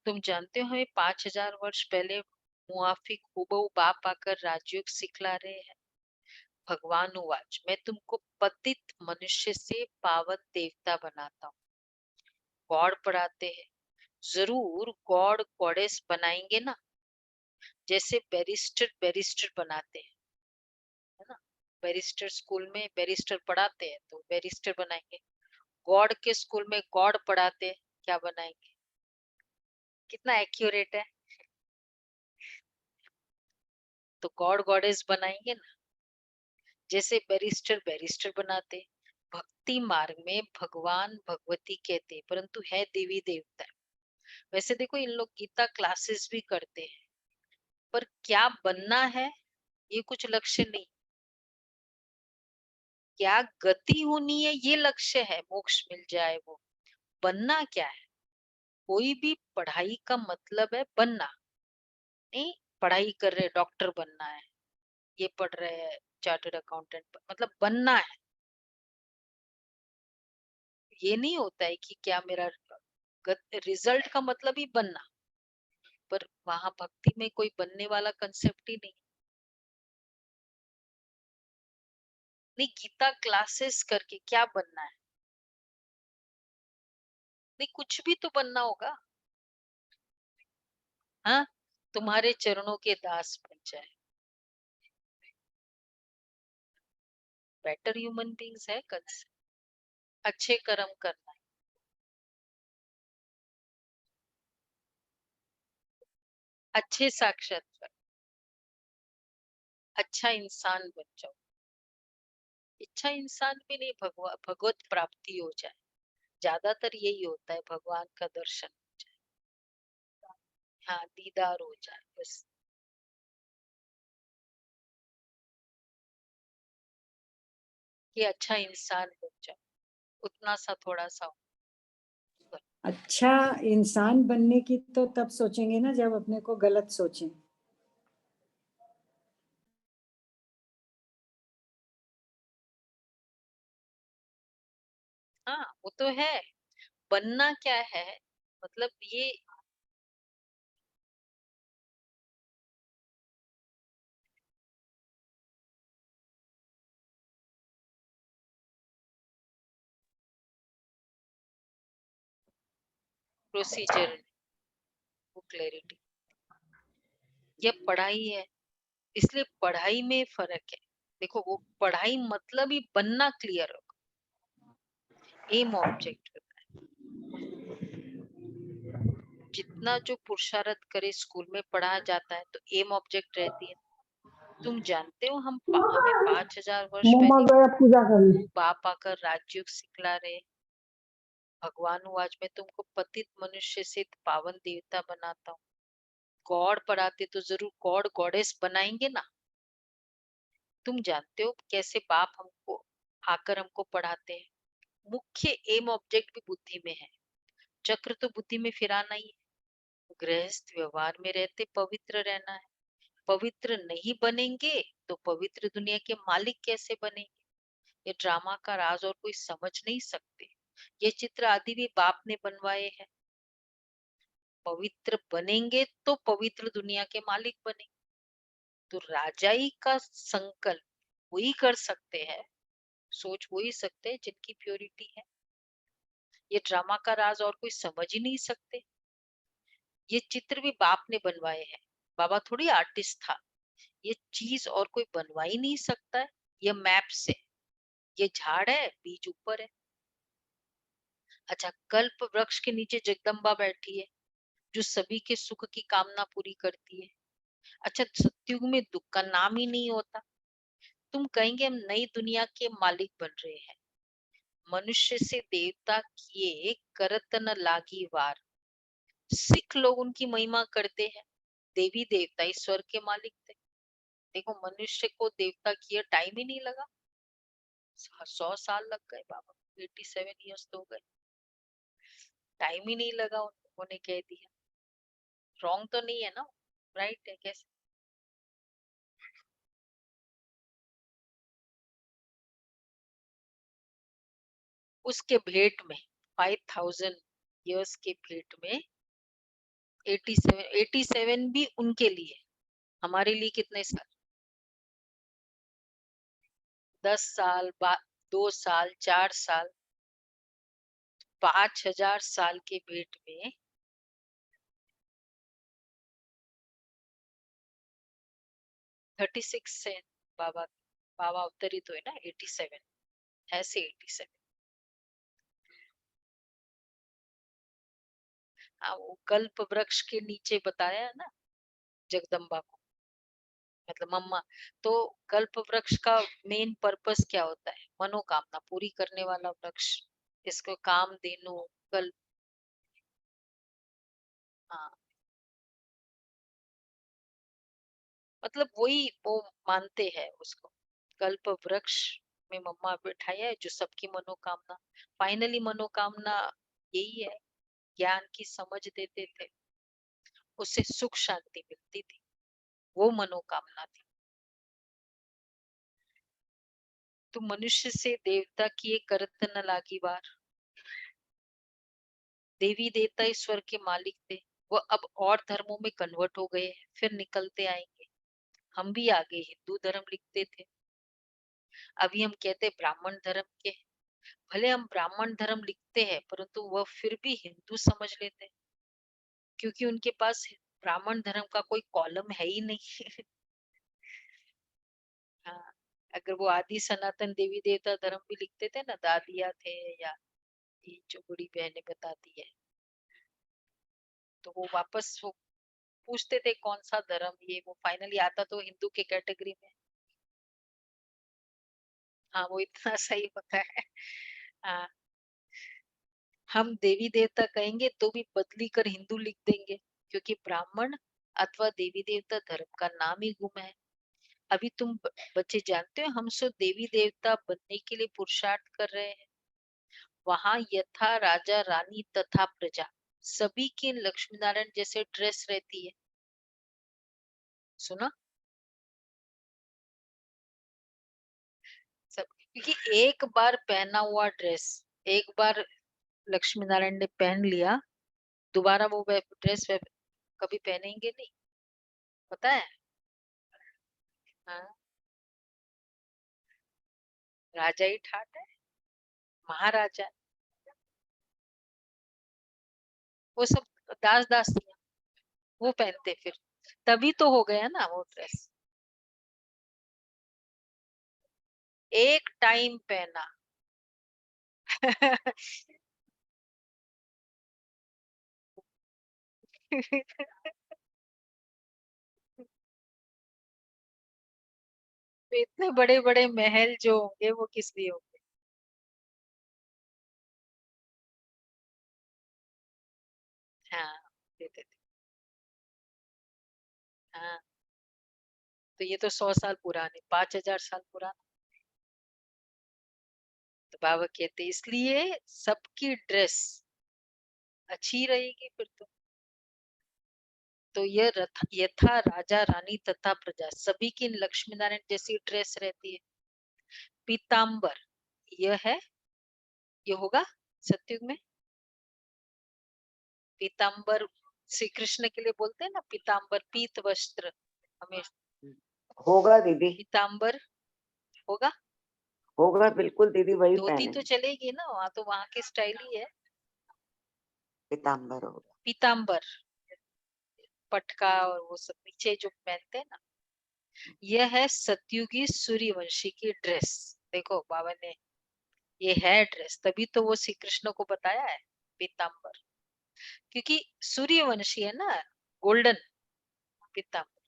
तुम जानते हो हमें 5000 वर्ष पहले मुआफिक हुबहू बाप आकर राजयोग सिखला रहे हैं। भगवान उवाच, मैं तुमको पतित मनुष्य से पावन देवता बनाता हूँ। गॉड पढ़ाते हैं, जरूर गॉड गॉडेस बनाएंगे ना, जैसे बैरिस्टर बनाते हैं, है ना। बैरिस्टर स्कूल में बैरिस्टर पढ़ाते हैं तो बैरिस्टर बनाएंगे। गॉड के स्कूल में गॉड पढ़ाते हैं, क्या बनाएंगे? कितना एक्यूरेट है। तो गॉड गॉडेस बनाएंगे ना, जैसे बैरिस्टर बनाते। भक्ति मार्ग में भगवान भगवती कहते हैं, परंतु है देवी देवता। वैसे देखो, इन लोग गीता क्लासेस भी करते हैं, पर क्या बनना है ये कुछ लक्ष्य नहीं। क्या गति होनी है ये लक्ष्य है, मोक्ष मिल जाए वो। बनना क्या है? कोई भी पढ़ाई का मतलब है बनना। नहीं, पढ़ाई कर रहे डॉक्टर बनना है, ये पढ़ रहे हैं चार्टर्ड अकाउंटेंट, मतलब बनना है। ये नहीं होता है कि क्या मेरा रिजल्ट का मतलब ही बनना, पर वहां भक्ति में कोई बनने वाला कंसेप्ट ही नहीं। नहीं, गीता क्लासेस करके क्या बनना है? नहीं, कुछ भी तो बनना होगा। हाँ, तुम्हारे चरणों के दास बन जाए। बेटर ह्यूमन बींग्स है कंसेप्ट, अच्छे कर्म करना है। अच्छे साक्षात्कार, अच्छा इंसान बन जाओ। अच्छा इंसान भी नहीं, भगवत प्राप्ति हो जाए। ज्यादातर यही होता है, भगवान का दर्शन हो जाए, हाँ दीदार हो जाए बस। कि अच्छा इंसान बन जाओ, उतना सा थोड़ा सा हो। अच्छा इंसान बनने की तो तब सोचेंगे ना जब अपने को गलत सोचें। हाँ वो तो है। बनना क्या है, मतलब ये प्रोसीजर, वो क्लैरिटी, ये पढ़ाई है। इसलिए पढ़ाई में फर्क है। देखो, वो पढ़ाई मतलब ही बनना क्लियर होगा, एम ऑब्जेक्ट। जितना जो पुरुषार्थ करे स्कूल में पढ़ाया जाता है तो एम ऑब्जेक्ट रहती है। तुम जानते हो हमें 5000 वर्ष मम्मा पहले गया पूजा करने। वो बाप आकर राजयोग सिखला रहे। भगवान आज मैं तुमको पतित मनुष्य से पावन देवता बनाता हूँ। गॉड पढ़ाते तो जरूर गॉड गॉडेस बनाएंगे ना। तुम जानते हो कैसे बाप हमको आकर हमको पढ़ाते हैं। मुख्य एम ऑब्जेक्ट भी बुद्धि में है। चक्र तो बुद्धि में फिराना ही है। गृहस्थ व्यवहार में रहते पवित्र रहना है। पवित्र नहीं बनेंगे तो पवित्र दुनिया के मालिक कैसे बनेंगे? ये ड्रामा का राज और कोई समझ नहीं सकते। ये चित्र आदि भी बाप ने बनवाए हैं। पवित्र बनेंगे तो पवित्र दुनिया के मालिक बनेंगे। तो राजाई का संकल्प वही कर सकते हैं, सोच वही सकते हैं जिनकी प्योरिटी है। ये ड्रामा का राज और कोई समझ ही नहीं सकते। ये चित्र भी बाप ने बनवाए हैं। बाबा थोड़ी आर्टिस्ट था, ये चीज और कोई बनवा ही नहीं सकता है। ये मैप से, ये झाड़ है, बीज ऊपर है। अच्छा, कल्प वृक्ष के नीचे जगदम्बा बैठी है, जो सभी के सुख की कामना पूरी करती है। अच्छा, सतयुग में दुख का नाम ही नहीं होता। तुम कहेंगे हम नई दुनिया के मालिक बन रहे हैं। मनुष्य से देवता किए करत न लागी वार। सिख लोग उनकी महिमा करते हैं। देवी देवता ईश्वर के मालिक थे। देखो, मनुष्य को देवता किए टाइम ही नहीं लगा। 100 साल लग गए बाबा, 87 ईयर्स तो हो गए, टाइम ही नहीं लगा। उन लोगों ने कह दिया। रॉन्ग तो नहीं है ना, राइट है कैसे? उसके भेंट में 5000 ईयर्स के भेंट में 87 भी उनके लिए। हमारे लिए कितने साल? 10 साल, 2 साल, 4 साल, 5000 साल के भेंट में 36 से बाबा बाबा अवतरित हुए ना, 87 ऐसे 87। हाँ, वो कल्प वृक्ष के नीचे बताया है ना जगदम्बा को, मतलब मम्मा। तो कल्प वृक्ष का मेन पर्पस क्या होता है? मनोकामना पूरी करने वाला वृक्ष। इसको काम देनु कल्प। हाँ, मतलब वही वो मानते हैं उसको। कल्प वृक्ष में मम्मा बैठाया है, जो सबकी मनोकामना, फाइनली मनोकामना यही है, ज्ञान की समझ देते थे, उससे सुख शांति मिलती थी, वो मनोकामना थी। तो मनुष्य से देवता किए करत न लागी वार। देवी देवता ईश्वर के मालिक थे, वो अब और धर्मों में कन्वर्ट हो गए हैं, फिर निकलते आएंगे। हम भी आगे हिंदू धर्म लिखते थे, अभी हम कहते ब्राह्मण धर्म के। भले हम ब्राह्मण धर्म लिखते हैं, परंतु वह फिर भी हिंदू समझ लेते हैं, क्योंकि उनके पास ब्राह्मण धर्म का कोई कॉलम है ही नहीं। हाँ, अगर वो आदि सनातन देवी देवता धर्म भी लिखते थे ना, दादिया थे या ये जो बड़ी बहनें बताती है, तो वो वापस वो पूछते थे कौन सा धर्म, ये वो फाइनली आता तो हिंदू के कैटेगरी में। हाँ, वो इतना सही होता है। हाँ, हम देवी देवता कहेंगे तो भी बदली कर हिंदू लिख देंगे, क्योंकि ब्राह्मण अथवा देवी देवता धर्म का नाम ही गुम है। अभी तुम बच्चे जानते हो, हम सब देवी देवता बनने के लिए पुरुषार्थ कर रहे हैं। वहां यथा राजा रानी तथा प्रजा सभी के लक्ष्मी नारायण जैसे ड्रेस रहती है। सुना? सब, क्योंकि एक बार पहना हुआ ड्रेस, एक बार लक्ष्मी नारायण ने पहन लिया, दोबारा वो ड्रेस कभी पहनेंगे नहीं, पता है? हाँ, राजा ही ठाट है, महाराजा। वो सब दास दासियां वो पहनते, फिर तभी तो हो गया ना वो ड्रेस। एक टाइम पहना। तो इतने बड़े बड़े महल जो होंगे वो किस लिए होंगे? हाँ, देते थे। हाँ, तो ये तो 100 साल पुराने, 5000 साल पुराना। तो बाबा कहते इसलिए सबकी ड्रेस अच्छी रहेगी फिर तो ये यथा राजा रानी तथा प्रजा सभी की लक्ष्मी नारायण जैसी ड्रेस रहती है। पीताम्बर, यह है, ये होगा सतयुग में। पीताम्बर श्री कृष्ण के लिए बोलते हैं ना, पीताम्बर पीत वस्त्र, हमें होगा दीदी, पीताम्बर होगा। होगा बिल्कुल दीदी, वही धोती पहने तो चलेगी ना, वहां तो वहां की स्टाइल ही है। पीताम्बर होगा। पीताम्बर, पटका और वो सब नीचे जो पहनते हैं ना, यह है सतयुगी सूर्यवंशी की ड्रेस। देखो बाबा ने, ये है ड्रेस, तभी तो वो श्री कृष्ण को बताया है पीताम्बर, क्योंकि सूर्यवंशी है ना, गोल्डन पीताम्बर।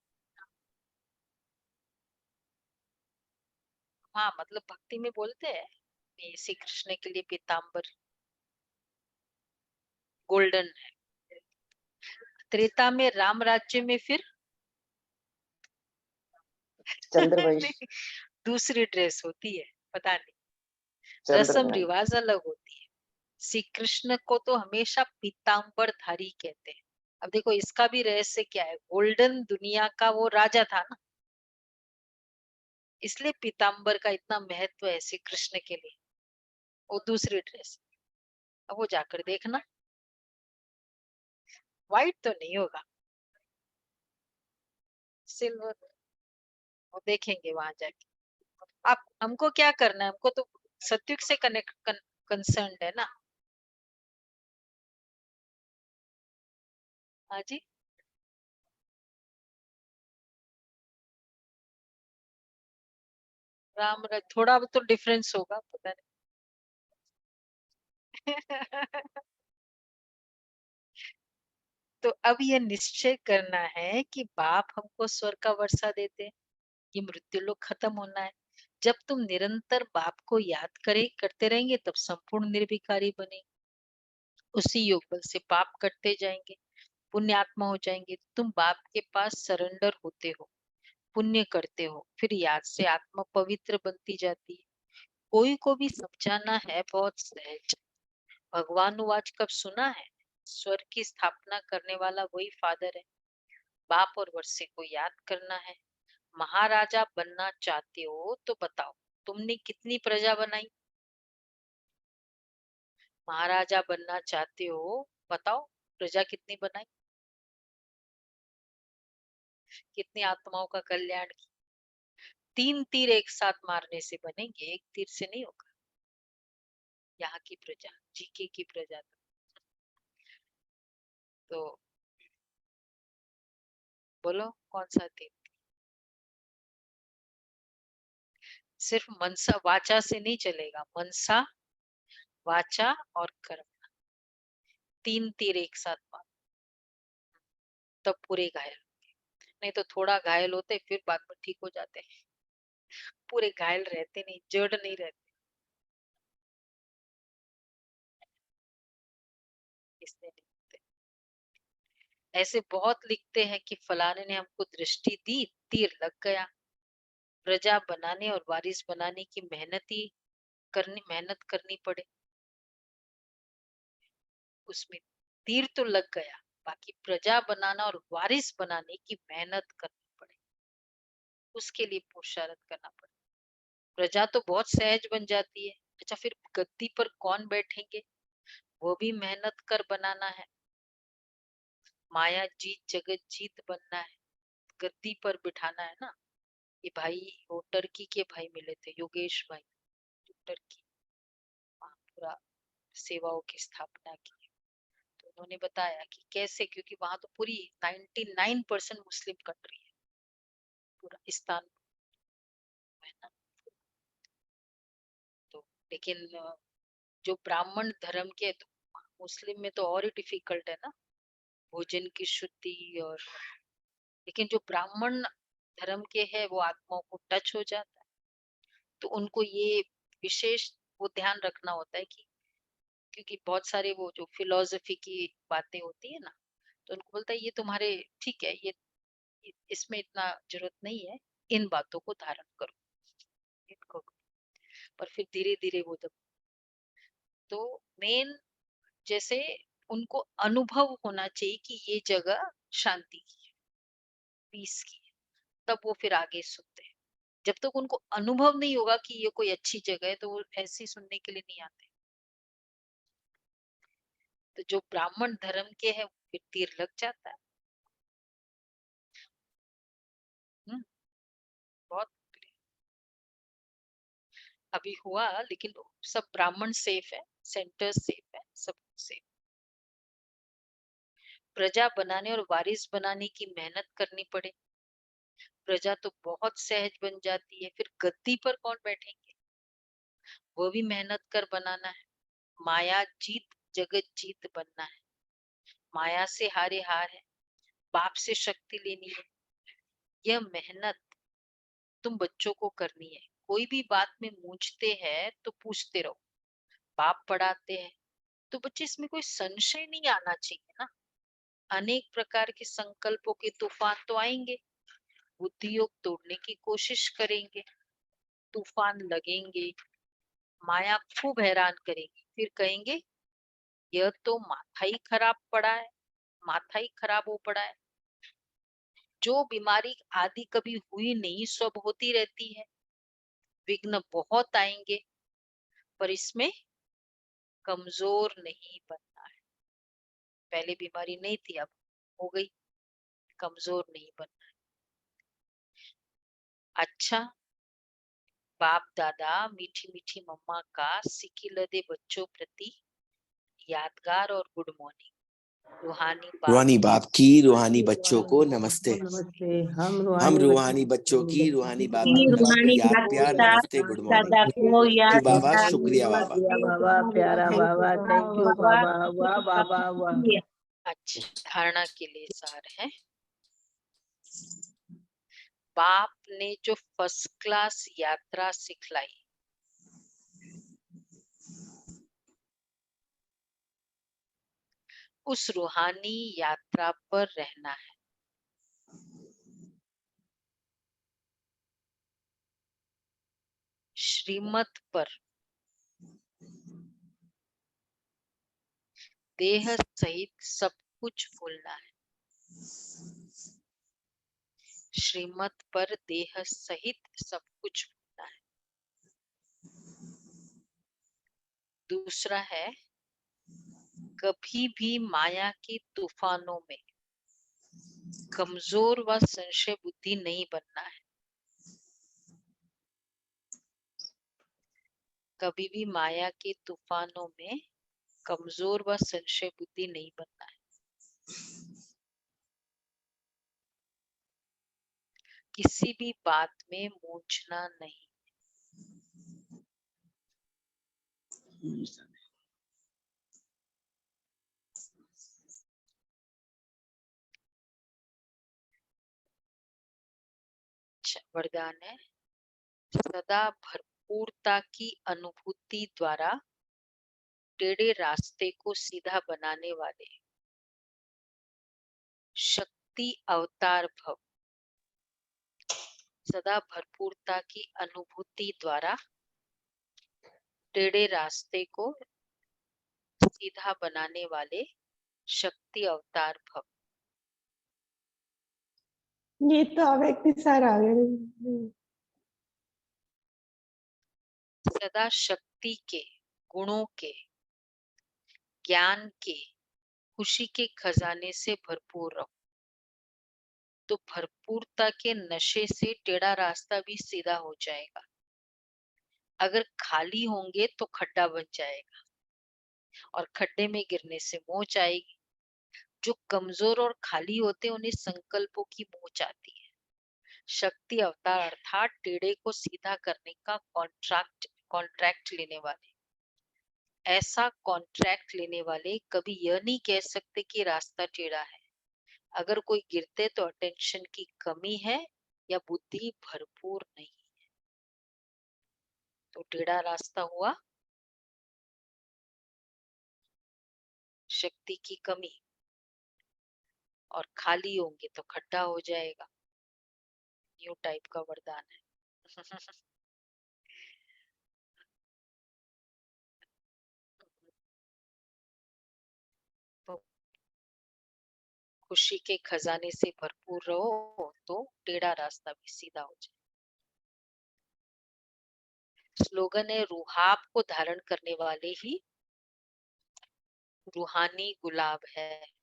हाँ मतलब भक्ति में बोलते हैं ये श्री कृष्ण के लिए पीताम्बर गोल्डन है। त्रेता में राम राज्य में फिर चंद्रवंश दूसरी ड्रेस होती है, पता नहीं, रस्म चंद्रवंश रिवाज अलग होती है। श्री कृष्ण को तो हमेशा पीताम्बर धारी कहते हैं। अब देखो इसका भी रहस्य क्या है, गोल्डन दुनिया का वो राजा था ना, इसलिए पीताम्बर का इतना महत्व है श्री कृष्ण के लिए। वो दूसरी ड्रेस, अब वो जाकर देखना, व्हाइट तो नहीं होगा, सिल्वर, वो देखेंगे वहां जाके। आप हमको क्या करना है, हमको तो सत्युग से कनेक्ट कंसर्न है ना। हाँ जी, राम थोड़ा तो डिफरेंस होगा, पता नहीं। तो अब ये निश्चय करना है कि बाप हमको स्वर्ग का वर्षा देते, ये मृत्यु लोग खत्म होना है। जब तुम निरंतर बाप को याद करते रहेंगे तब संपूर्ण निर्विकारी बने, उसी योग बल से पाप करते जाएंगे, पुण्यात्मा हो जाएंगे। तुम बाप के पास सरेंडर होते हो, पुण्य करते हो, फिर याद से आत्मा पवित्र बनती जाती है। कोई को भी समझाना है बहुत सहज। भगवानुवाच कब सुना है, स्वर्ग की स्थापना करने वाला वही फादर है। बाप और वर्षे को याद करना है। महाराजा बनना चाहते हो तो बताओ तुमने कितनी प्रजा बनाई। महाराजा बनना चाहते हो, बताओ प्रजा कितनी बनाई, कितनी आत्माओं का कल्याण की। 3 तीर एक साथ मारने से बनेंगे, एक तीर से नहीं होगा। यहाँ की प्रजा, जीके की प्रजा, तो बोलो कौन सा तीर। सिर्फ मनसा वाचा से नहीं चलेगा, मनसा वाचा और कर्म, 3 तीर एक साथ मार, तब पूरे घायल। नहीं तो थोड़ा घायल होते फिर बाद में ठीक हो जाते हैं, पूरे घायल रहते नहीं, जड़ नहीं रहते, इसलिए नहीं होते। ऐसे बहुत लिखते हैं कि फलाने ने हमको दृष्टि दी, तीर लग गया। प्रजा बनाने और वारिस बनाने की मेहनत करनी पड़े, उसमें तीर तो लग गया, बाकी प्रजा बनाना और वारिस बनाने की मेहनत करनी पड़े, उसके लिए पुरुषार्थ करना पड़े। प्रजा तो बहुत सहज बन जाती है, अच्छा फिर गद्दी पर कौन बैठेंगे, वो भी मेहनत कर बनाना है। माया जीत जगत जीत बनना है, गद्दी पर बिठाना है ना। ये भाई वो टर्की के भाई मिले थे, योगेश भाई, जो टर्की वहाँ पूरा सेवाओं की स्थापना की। तो उन्होंने बताया कि कैसे, क्योंकि वहां तो पूरी 99% मुस्लिम कंट्री है, पूरा इस्तान है ना। तो लेकिन जो ब्राह्मण धर्म के, तो मुस्लिम में तो और ही डिफिकल्ट है ना, भोजन की शुद्धि और, लेकिन जो ब्राह्मण धर्म के है वो आत्माओं को टच हो जाता है, तो उनको ये विशेष वो ध्यान रखना होता है कि, क्योंकि बहुत सारे वो जो फिलोसफी की बातें होती है ना, तो उनको बोलता है ये तुम्हारे ठीक है, ये इसमें इतना जरूरत नहीं है, इन बातों को धारण करो, इनको। पर फिर धीरे धीरे वो जब, तो मेन जैसे उनको अनुभव होना चाहिए कि ये जगह शांति की है, पीस की है, तब वो फिर आगे सुनते हैं। जब तक उनको अनुभव नहीं होगा कि ये कोई अच्छी जगह है, तो वो ऐसे ही सुनने के लिए नहीं आते। तो जो ब्राह्मण धर्म के है फिर तीर लग जाता है। हम्म, बहुत अभी हुआ, लेकिन सब ब्राह्मण सेफ है, सेंटर सेफ है, सब सेफ। प्रजा बनाने और वारिस बनाने की मेहनत करनी पड़े, प्रजा तो बहुत सहज बन जाती है, फिर गद्दी पर कौन बैठेंगे? वो भी मेहनत कर बनाना है। माया जीत जगत जीत बनना है। माया से हारे हार है, बाप से शक्ति लेनी है। यह मेहनत तुम बच्चों को करनी है। कोई भी बात में मूंझते हैं तो पूछते रहो। बाप पढ़ाते हैं तो बच्चे इसमें कोई संशय नहीं आना चाहिए ना। अनेक प्रकार के संकल्पों के तूफान तो आएंगे, बुद्धि योग तोड़ने की कोशिश करेंगे, तूफान लगेंगे, माया खूब हैरान करेगी, फिर कहेंगे यह तो माथा ही खराब पड़ा है, माथा ही खराब हो पड़ा है। जो बीमारी आदि कभी हुई नहीं सब होती रहती है। विघ्न बहुत आएंगे पर इसमें कमजोर नहीं बनना है। पहले बीमारी नहीं थी, अब हो गई, कमजोर नहीं बनना है। अच्छा, बाप दादा मीठी मीठी मम्मा का सिकिलदे बच्चों प्रति यादगार और गुड मॉर्निंग। रूहानी बाप की रूहानी बच्चों को नमस्ते। नमस्ते। हम रूहानी बच्चों की रूहानी बाप की दादा को रूहानी याद प्यार दादा नमस्ते गुड मॉर्निंग। दादा को जी याद बाबा, प्यार शुक्रिया बाबा। नमस्ते बाबा, प्यारा बाबा, थैंक यू बाबा, वाह बाबा वाह। अच्छा, धारणा के लिए सार है। बाप ने जो फर्स्ट क्लास यात्रा सिखलाई, उस रूहानी यात्रा पर रहना है। श्रीमत पर देह सहित सब कुछ भूलना है। श्रीमत पर देह सहित सब कुछ भूलना है। दूसरा है, कभी भी माया के तूफानों में कमजोर व संशय बुद्धि नहीं बनना है। कभी भी माया के तूफानों में कमजोर व संशय बुद्धि नहीं बनना है। किसी भी बात में मूंझना नहीं। अच्छा, वरदान है, सदा भरपूरता की अनुभूति द्वारा टेढ़े रास्ते को सीधा बनाने वाले शक्ति अवतार भव। सदा भरपूरता की अनुभूति द्वारा टेढ़े रास्ते को सीधा बनाने वाले शक्ति अवतार भव। ये तो व्यक्ति सारा आ गए। सदा शक्ति के, गुणों के, ज्ञान के, खुशी के खजाने से भरपूर रहो तो भरपूरता के नशे से टेढ़ा रास्ता भी सीधा हो जाएगा। अगर खाली होंगे तो खड्डा बन जाएगा और खड्डे में गिरने से मोच आएगी। जो कमजोर और खाली होते हैं उन्हें संकल्पों की मोच आती है। शक्ति अवतार अर्थात टेढ़े को सीधा करने का कॉन्ट्रैक्ट लेने वाले। ऐसा कॉन्ट्रैक्ट लेने वाले कभी यह नहीं कह सकते कि रास्ता टेढ़ा है। अगर कोई गिरते तो अटेंशन की कमी है या बुद्धि भरपूर नहीं है। तो टेढ़ा रास्ता हुआ शक्ति की कमी, और खाली होंगे तो खड्डा हो जाएगा। न्यू टाइप का वरदान है। तो खुशी के खजाने से भरपूर रहो तो टेढ़ा रास्ता भी सीधा हो जाए। स्लोगन है, रूहाब को धारण करने वाले ही रूहानी गुलाब है।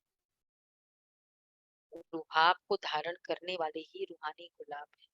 रूहाब को धारण करने वाले ही रूहानी गुलाब है।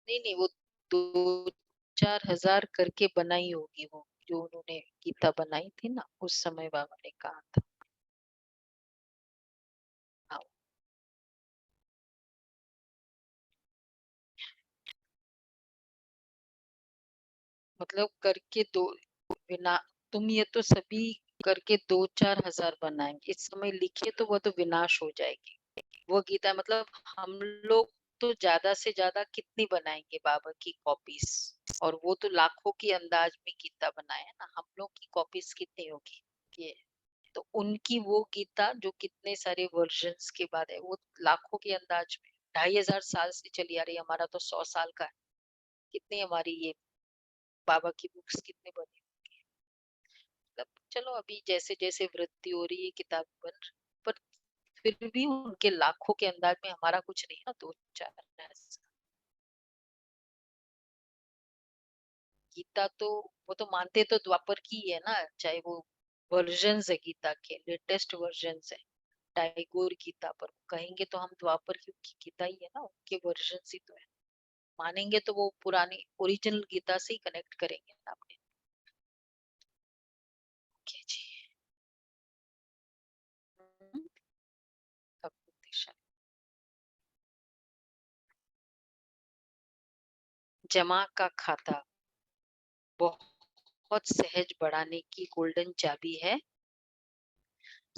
नहीं नहीं, वो 2-4 हजार करके बनाई होगी वो, जो उन्होंने गीता बनाई थी ना, उस समय बाबा ने कहा था। हाँ, मतलब करके दो विना, तुम ये तो सभी करके 2-4 हजार बनाएंगे, इस समय लिखे तो वो तो विनाश हो जाएगी वो गीता। मतलब हम लोग तो ज्यादा से ज्यादा कितनी बनाएंगे बाबा की कॉपीज, और वो तो लाखों की अंदाज में गीता बनाए है ना, हम लोग की कॉपीज कितनी होगी ये। तो उनकी वो गीता जो कितने सारे वर्जन्स के बाद है, वो लाखों के अंदाज में 2500 साल से चली आ रही है, हमारा तो 100 साल का है। कितनी हमारी ये बाबा की बुक्स कितने बनी होंगी। मतलब चलो अभी जैसे जैसे वृद्धि हो रही है किताब पर फिर भी उनके लाखों के अंदाज में हमारा कुछ नहीं ना, 2-4 ऐसा। गीता तो वो तो मानते तो द्वापर की है ना, चाहे वो वर्जन्स है गीता के, लेटेस्ट वर्जन्स है। टैगोर गीता पर कहेंगे तो हम द्वापर की उनकी गीता ही है ना, उनके वर्जन ही तो है। मानेंगे तो वो पुरानी ओरिजिनल गीता से ही कनेक्ट करेंगे ना अपने। ओके जी। अब दिशा जमा का खाता बहुत सहज बढ़ाने की गोल्डन चाबी है।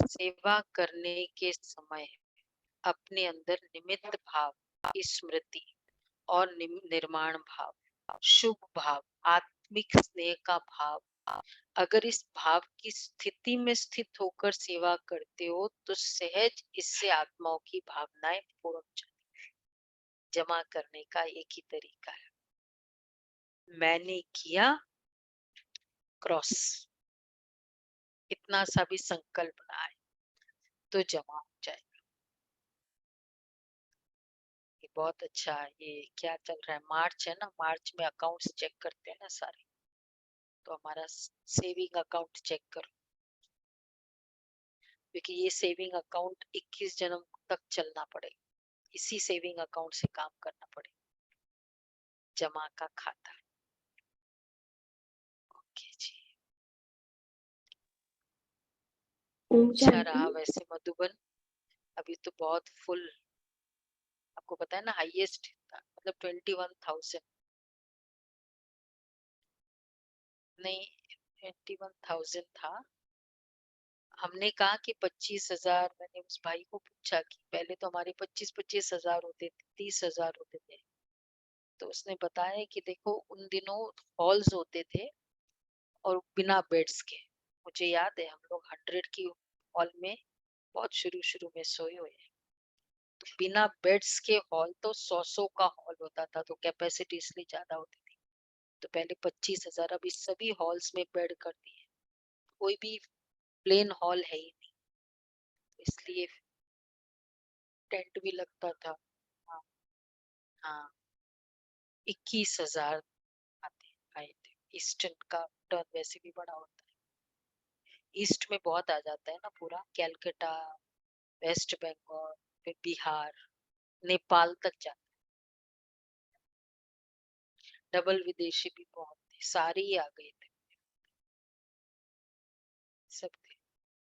सेवा करने के समय अपने अंदर निमित्त भाव, स्मृति और निर्माण भाव, शुभ भाव, आत्मिक स्नेह का भाव, अगर इस भाव की स्थिति में स्थित होकर सेवा करते हो तो सहज इससे आत्माओं की भावनाएं पूर्ण जाती है। जमा करने का एक ही तरीका है, मैंने किया क्रॉस, इतना सा भी संकल्प ना आए तो जमा हो जाए। ये बहुत अच्छा है। ये क्या चल रहा है, मार्च है ना, मार्च में अकाउंट्स चेक करते हैं ना सारे, तो हमारा सेविंग अकाउंट चेक करो, क्योंकि ये सेविंग अकाउंट 21 जन्म तक चलना पड़ेगा, इसी सेविंग अकाउंट से काम करना पड़ेगा। जमा का खाता। ओके जी। अच्छा रहा वैसे मधुबन, अभी तो बहुत फुल, आपको पता है ना, हाईएस्ट मतलब 21,000 नहीं, 21,000 था। हमने कहा कि 25,000, मैंने उस भाई को पूछा कि पहले तो हमारे 25-25 हजार होते थे, 30,000 होते थे, तो उसने बताया कि देखो उन दिनों हॉल्स होते थे और बिना बेड्स के, मुझे याद है हम लोग 100 की हॉल में बहुत शुरू शुरू में सोए हुए हैं। तो बिना बेड्स के हॉल तो 100 का हॉल होता था, तो कैपेसिटी इसलिए ज्यादा होती थी। तो पहले 25,000, अभी सभी हॉल्स में बेड कर दिए, कोई भी प्लेन हॉल है ही नहीं, इसलिए टेंट भी लगता था। हाँ हाँ, 21,000 आए थे। ईस्टर्न का टर्न वैसे भी बड़ा होता है, ईस्ट में बहुत आ जाता है ना, पूरा कैलकाटा, वेस्ट बंगाल, फिर बिहार, नेपाल तक जाता है। डबल विदेशी भी बहुत थे, सारे ही आ गए थे।